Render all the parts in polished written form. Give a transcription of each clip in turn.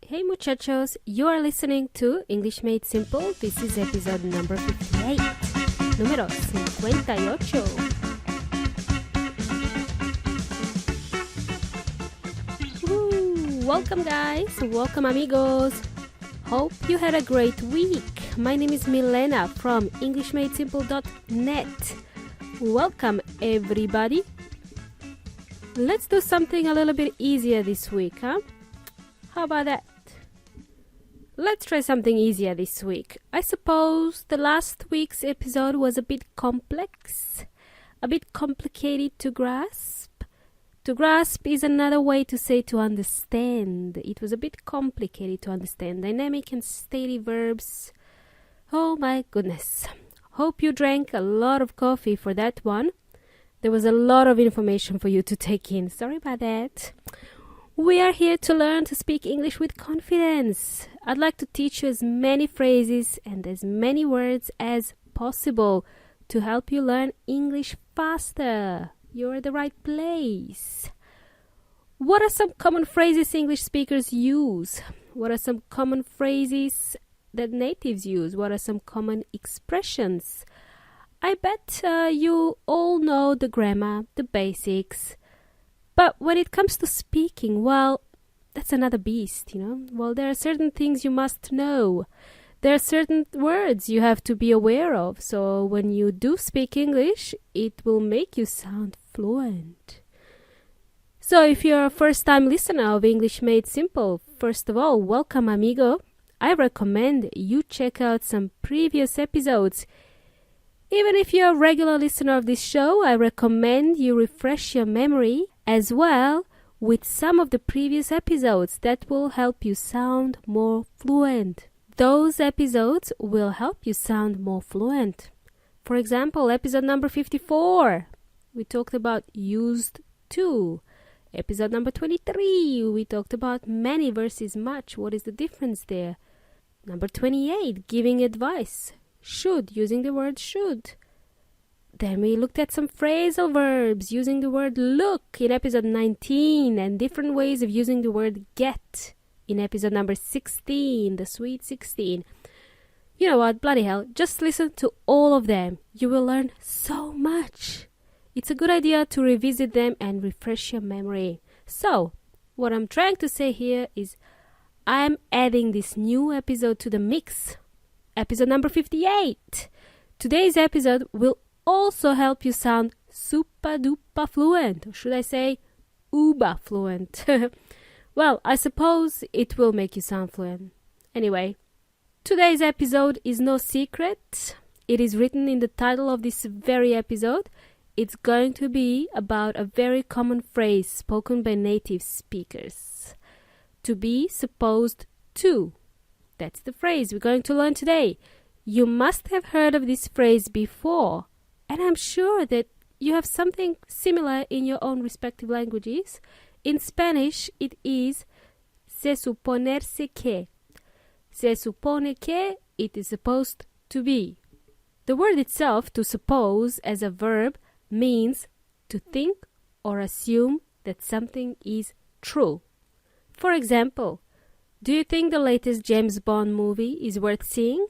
Hey muchachos, you are listening to English Made Simple. This is episode number 58. Número 58. Woo! Welcome guys, welcome amigos. Hope you had a great week. My name is Milena from EnglishMadeSimple.net. Welcome everybody. Let's do something a little bit easier this week, huh? How about that? Let's try something easier this week. I suppose the last week's episode was a bit complex, a bit complicated to grasp. To grasp is another way to say to understand. It was a bit complicated to understand. Dynamic and steady verbs. Oh my goodness. Hope you drank a lot of coffee for that one. There was a lot of information for you to take in. Sorry about that. We are here to learn to speak English with confidence. I'd like to teach you as many phrases and as many words as possible to help you learn English faster. You're at the right place. What are some common phrases English speakers use? What are some common phrases that natives use? What are some common expressions? I bet you all know the grammar, the basics. But when it comes to speaking, well, that's another beast, you know. Well, there are certain things you must know. There are certain words you have to be aware of. So when you do speak English, it will make you sound fluent. So if you're a first-time listener of English Made Simple, first of all, welcome, amigo. I recommend you check out some previous episodes. Even if you're a regular listener of this show, I recommend you refresh your memory as well with some of the previous episodes that will help you sound more fluent. Those episodes will help you sound more fluent. For example, episode number 54, we talked about used to. Episode number 23, we talked about many versus much. What is the difference there? Number 28, giving advice. Should, using the word should. Then we looked at some phrasal verbs using the word look in episode 19 and different ways of using the word get in episode number 16, the sweet 16. You know what, bloody hell, just listen to all of them. You will learn so much. It's a good idea to revisit them and refresh your memory. So, what I'm trying to say here is I'm adding this new episode to the mix. Episode number 58. Today's episode will also help you sound super duper fluent. Or should I say uber fluent? Well, I suppose it will make you sound fluent. Anyway, today's episode is no secret. It is written in the title of this very episode. It's going to be about a very common phrase spoken by native speakers. To be supposed to. That's the phrase we're going to learn today. You must have heard of this phrase before, and I'm sure that you have something similar in your own respective languages. In Spanish, it is se suponerse que. Se supone que, it is supposed to be. The word itself, to suppose, as a verb, means to think or assume that something is true. For example, do you think the latest James Bond movie is worth seeing?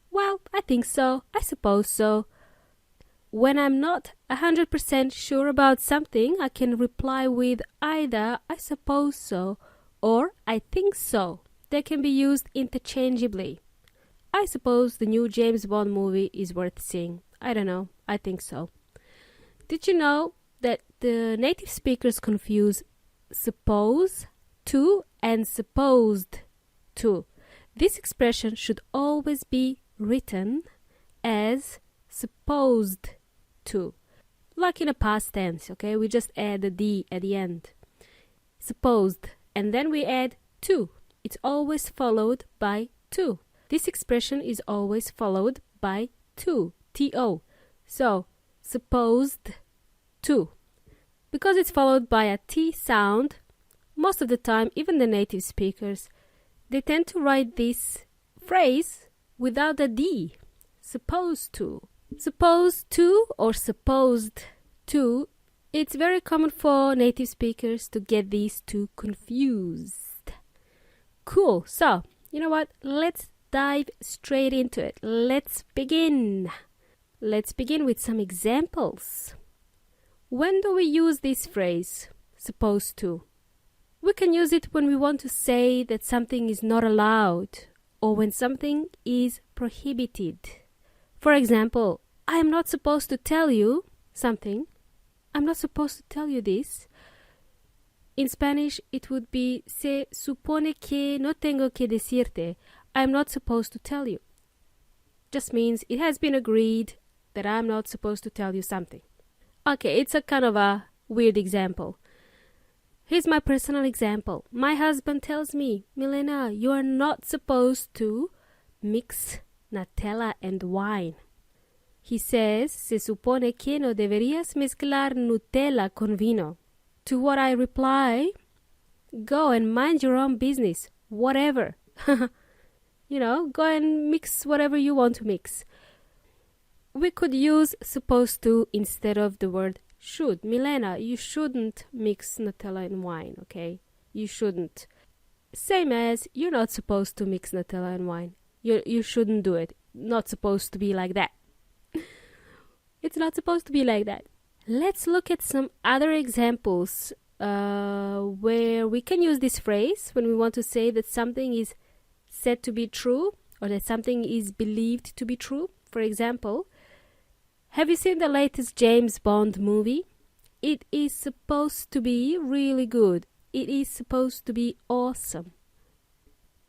Well, I think so. I suppose so. When I'm not 100% sure about something, I can reply with either I suppose so or I think so. They can be used interchangeably. I suppose the new James Bond movie is worth seeing. I don't know. I think so. Did you know that the native speakers confuse suppose to and supposed to? This expression should always be written as supposed to, like in a past tense, okay? We just add the D at the end. Supposed, and then we add to. It's always followed by to. This expression is always followed by to, T-O. So, supposed to. Because it's followed by a T sound, most of the time, even the native speakers, they tend to write this phrase without a D. Supposed to. Supposed to or supposed to, it's very common for native speakers to get these two confused. Cool. So, you know what? Let's dive straight into it. Let's begin. Let's begin with some examples. When do we use this phrase, supposed to? We can use it when we want to say that something is not allowed or when something is prohibited. For example, I am not supposed to tell you something. I'm not supposed to tell you this. In Spanish, it would be se supone que no tengo que decirte. I'm not supposed to tell you. Just means it has been agreed that I'm not supposed to tell you something. Okay, it's a kind of a weird example. Here's my personal example. My husband tells me, Milena, you are not supposed to mix Nutella and wine. He says, se supone que no deberías mezclar Nutella con vino. To what I reply, go and mind your own business, whatever. You know, go and mix whatever you want to mix. We could use supposed to instead of the word should. Milena, you shouldn't mix Nutella and wine, okay? You shouldn't. Same as you're not supposed to mix Nutella and wine. You shouldn't do it. Not supposed to be like that. It's not supposed to be like that. Let's look at some other examples where we can use this phrase when we want to say that something is said to be true or that something is believed to be true. For example, have you seen the latest James Bond movie? It is supposed to be really good. It is supposed to be awesome.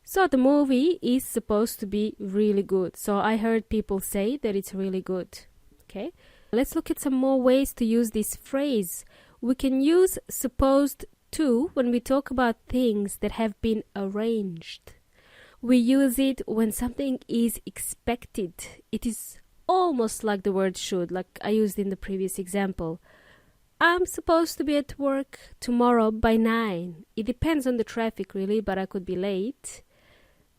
So the movie is supposed to be really good. So I heard people say that it's really good. Okay? Let's look at some more ways to use this phrase. We can use supposed to when we talk about things that have been arranged. We use it when something is expected. It is almost like the word should, like I used in the previous example. I'm supposed to be at work tomorrow by 9. It depends on the traffic really, but I could be late.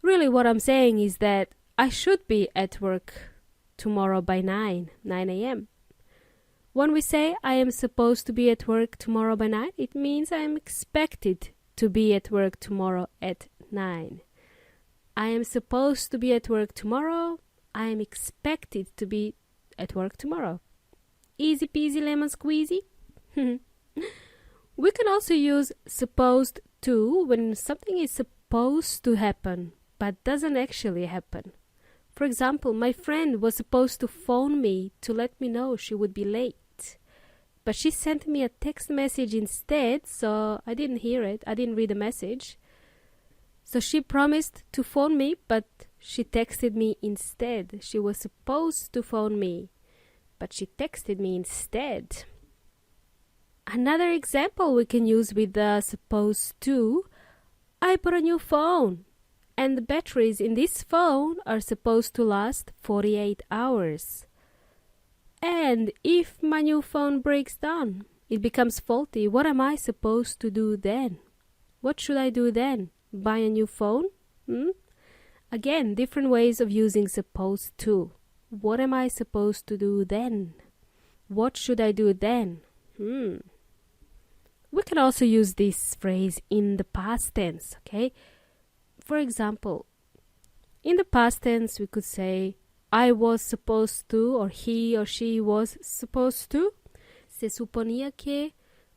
Really what I'm saying is that I should be at work tomorrow by 9 a.m. When we say I am supposed to be at work tomorrow by 9, it means I am expected to be at work tomorrow at 9. I am supposed to be at work tomorrow. I am expected to be at work tomorrow. Easy peasy lemon squeezy. We can also use supposed to when something is supposed to happen but doesn't actually happen. For example, my friend was supposed to phone me to let me know she would be late. But she sent me a text message instead, so I didn't hear it. I didn't read the message. So she promised to phone me, but she texted me instead. She was supposed to phone me, but she texted me instead. Another example we can use with the supposed to. I bought a new phone, and the batteries in this phone are supposed to last 48 hours. And if my new phone breaks down, it becomes faulty, what am I supposed to do then? What should I do then? Buy a new phone? Again, different ways of using supposed to. What am I supposed to do then? What should I do then? We can also use this phrase in the past tense, okay? For example, in the past tense, we could say, I was supposed to, or he or she was supposed to. Se suponía que,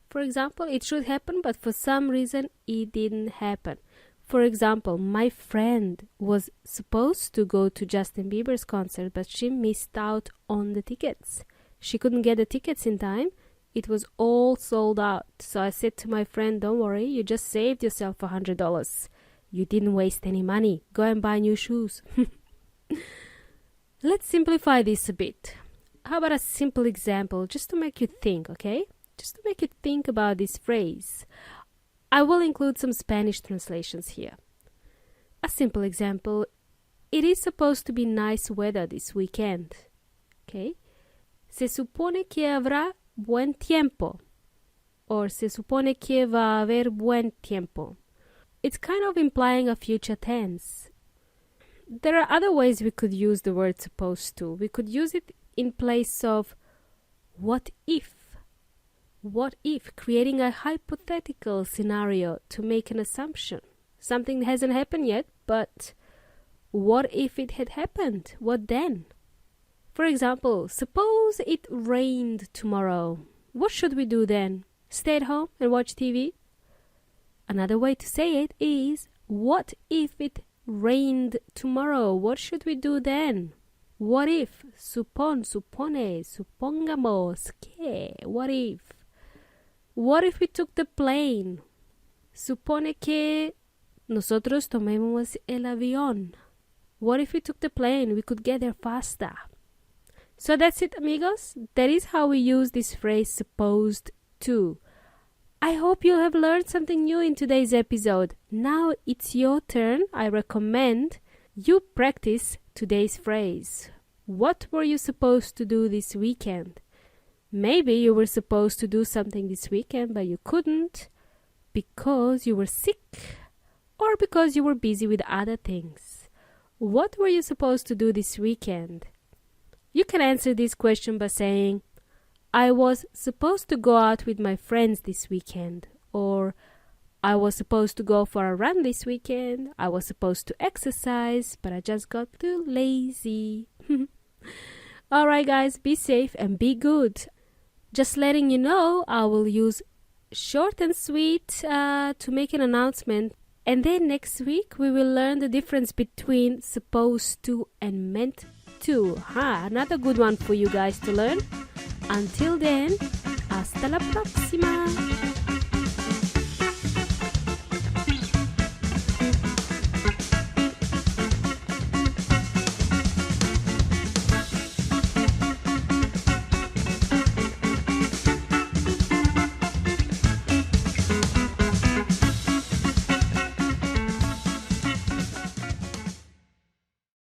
for example, it should happen, but for some reason it didn't happen. For example, my friend was supposed to go to Justin Bieber's concert, but she missed out on the tickets. She couldn't get the tickets in time. It was all sold out. So I said to my friend, don't worry, you just saved yourself $100. You didn't waste any money. Go and buy new shoes. Let's simplify this a bit. How about a simple example just to make you think, okay? Just to make you think about this phrase. I will include some Spanish translations here. A simple example. It is supposed to be nice weather this weekend. Okay? Se supone que habrá buen tiempo. Or se supone que va a haber buen tiempo. It's kind of implying a future tense. There are other ways we could use the word supposed to. We could use it in place of what if. What if, creating a hypothetical scenario to make an assumption. Something hasn't happened yet, but what if it had happened? What then? For example, suppose it rained tomorrow. What should we do then? Stay at home and watch TV? Another way to say it is, what if it rained tomorrow? What should we do then? What if? Supone, supongamos que. What if? What if we took the plane? Supone que nosotros tomemos el avión. What if we took the plane? We could get there faster. So that's it, amigos. That is how we use this phrase supposed to. I hope you have learned something new in today's episode. Now it's your turn. I recommend you practice today's phrase. What were you supposed to do this weekend? Maybe you were supposed to do something this weekend, but you couldn't because you were sick or because you were busy with other things. What were you supposed to do this weekend? You can answer this question by saying, I was supposed to go out with my friends this weekend, or I was supposed to go for a run this weekend. I was supposed to exercise, but I just got too lazy. Alright guys, be safe and be good. Just letting you know, I will use short and sweet to make an announcement. And then next week, we will learn the difference between supposed to and meant to. Another good one for you guys to learn. Until then, hasta la próxima.